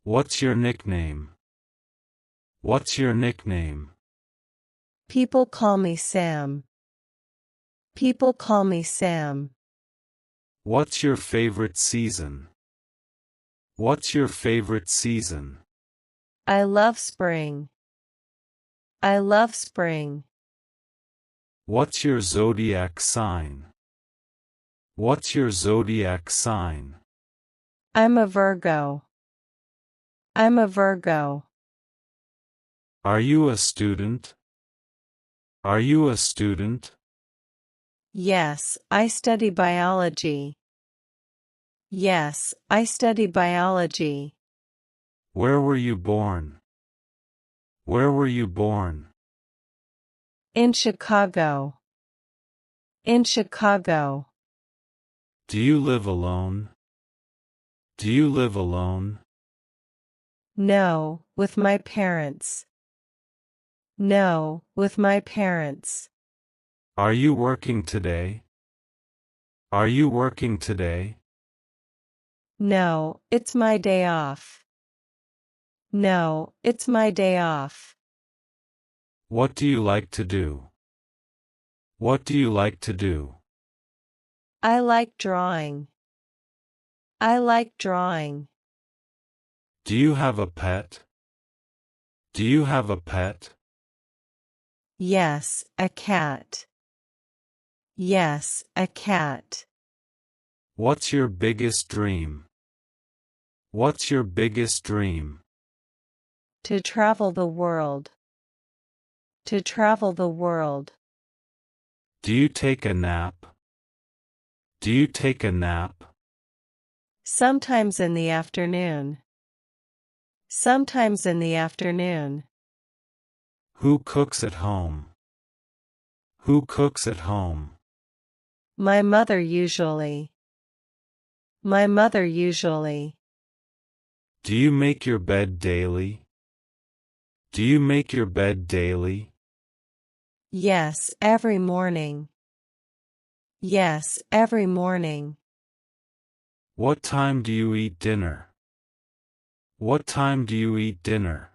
What's your nickname? What's your nickname? People call me Sam. People call me Sam. What's your favorite season? What's your favorite season? I love spring. I love spring. What's your zodiac sign? What's your zodiac sign? I'm a Virgo. I'm a Virgo. Are you a student? Are you a student? Yes, I study biology. Yes, I study biology. Where were you born? Where were you born? In Chicago. In Chicago. Do you live alone? Do you live alone? No, with my parents. No, with my parents. Are you working today? Are you working today? No, it's my day off. No, it's my day off. What do you like to do? What do you like to do? I like drawing. I like drawing. Do you have a pet? Do you have a pet? Yes, a cat. Yes, a cat. What's your biggest dream? What's your biggest dream? To travel the world. To travel the world. Do you take a nap? Do you take a nap? Sometimes in the afternoon. Sometimes in the afternoon. Who cooks at home? Who cooks at home? My mother usually. My mother usually. Do you make your bed daily? Do you make your bed daily? Yes, every morning. Yes, every morning. What time do you eat dinner? What time do you eat dinner?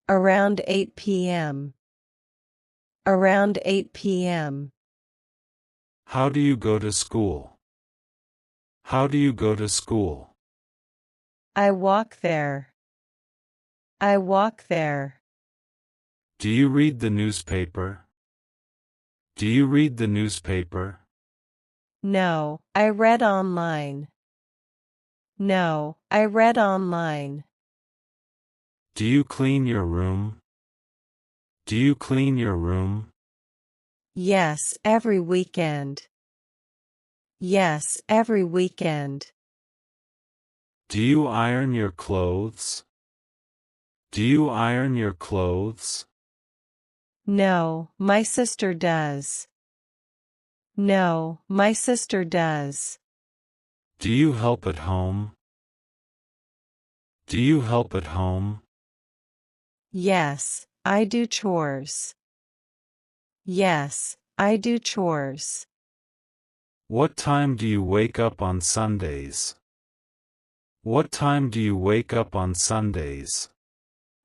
Around 8 p.m. Around 8 p.m. How do you go to school? How do you go to school? I walk there. I walk there. Do you read the newspaper? Do you read the newspaper? No, I read online. No, I read online. Do you clean your room? Do you clean your room? Yes, every weekend. Yes, every weekend. Do you iron your clothes? Do you iron your clothes? No, my sister does. No, my sister does. Do you help at home? Do you help at home? Yes, I do chores. Yes, I do chores. What time do you wake up on Sundays? What time do you wake up on Sundays?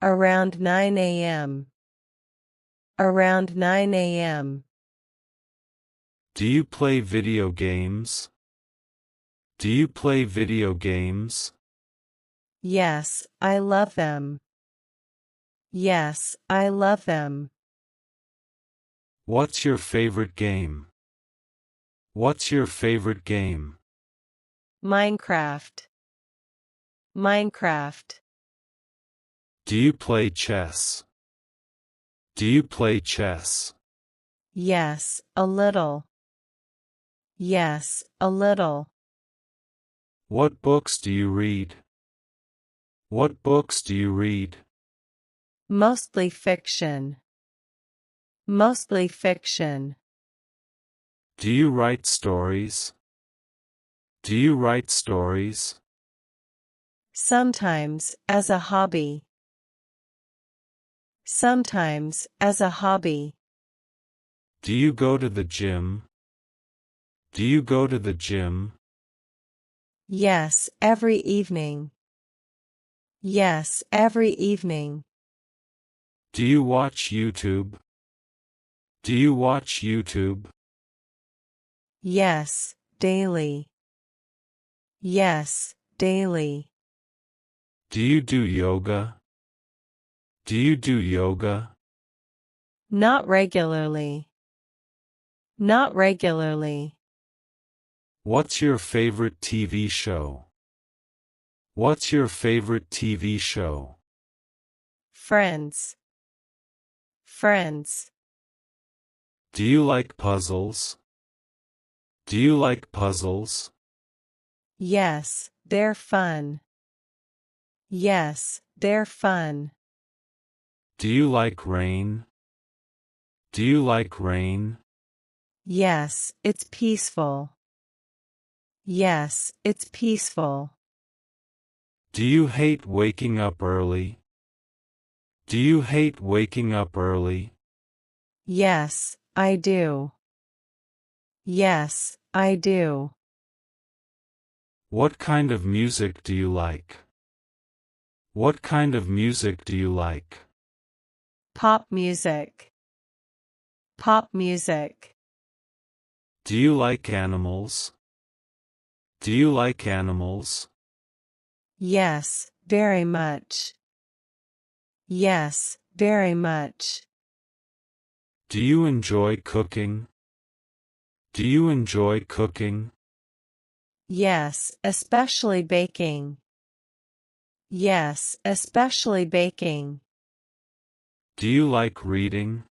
Around 9 a.m. Around 9 a.m. Do you play video games? Do you play video games? Yes, I love them. Yes, I love them. What's your favorite game? What's your favorite game? Minecraft. Minecraft. Do you play chess? Do you play chess? Yes, a little. Yes, a little. What books do you read? What books do you read? Mostly fiction. Mostly fiction. Do you write stories? Do you write stories? Sometimes, as a hobby. Sometimes, as a hobby. Do you go to the gym? Do you go to the gym? Yes, every evening. Yes, every evening. Do you watch YouTube? Do you watch YouTube? Yes, daily. Yes, daily. Do you do yoga? Do you do yoga? Not regularly. Not regularly. What's your favorite TV show? What's your favorite TV show? Friends. Friends. Do you like puzzles? Do you like puzzles? Yes, they're fun. Yes, they're fun. Do you like rain? Do you like rain? Yes, it's peaceful. Yes, it's peaceful. Do you hate waking up early? Do you hate waking up early? Yes, I do. Yes, I do. What kind of music do you like? What kind of music do you like? Pop music. Pop music. Do you like animals? Do you like animals? Yes, very much. Yes, very much. Do you enjoy cooking? Do you enjoy cooking? Yes, especially baking. Yes, especially baking. Do you like reading?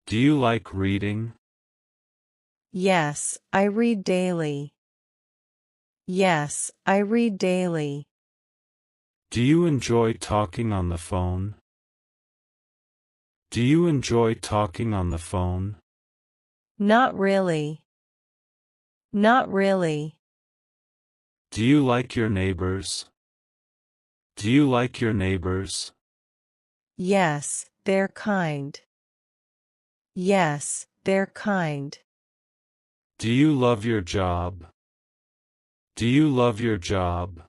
Do you like reading? Yes, I read daily. Yes, I read daily. Do you enjoy talking on the phone? Do you enjoy talking on the phone? Not really. Not really. Do you like your neighbors? Do you like your neighbors? Yes, they're kind. Yes, they're kind. Do you love your job? Do you love your job?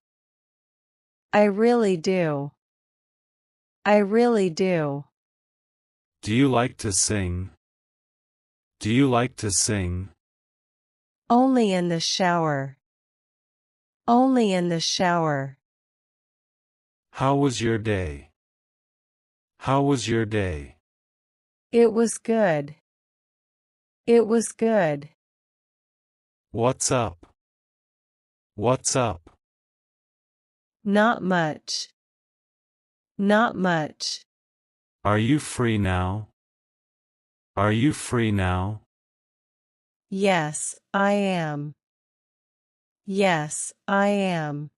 I really do. I really do. Do you like to sing? Do you like to sing? Only in the shower. Only in the shower. How was your day? How was your day? It was good. It was good. What's up? What's up? Not much. Not much. Are you free now? Are you free now? Yes, I am. Yes, I am.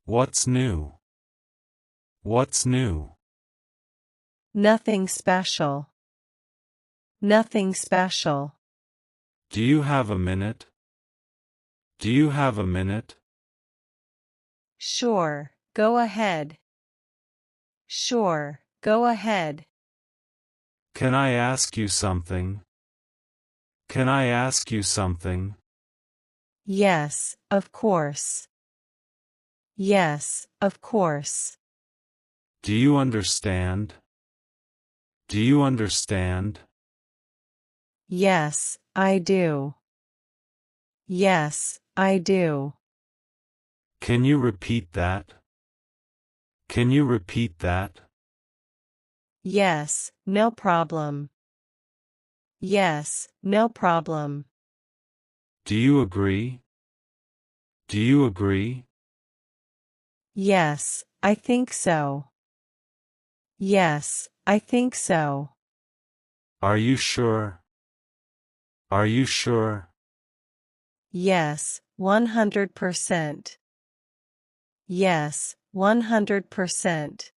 What's new? What's new? Nothing special. Nothing special. Do you have a minute? Do you have a minute? Sure, go ahead. Sure, go ahead. Can I ask you something? Can I ask you something? Yes, of course. Yes, of course. Do you understand? Do you understand? Yes, I do. Yes, I do. Can you repeat that? Can you repeat that? Yes, no problem. Yes, no problem. Do you agree? Do you agree? Yes, I think so. Yes, I think so. Are you sure? Are you sure? Yes, 100%. Yes, 100%.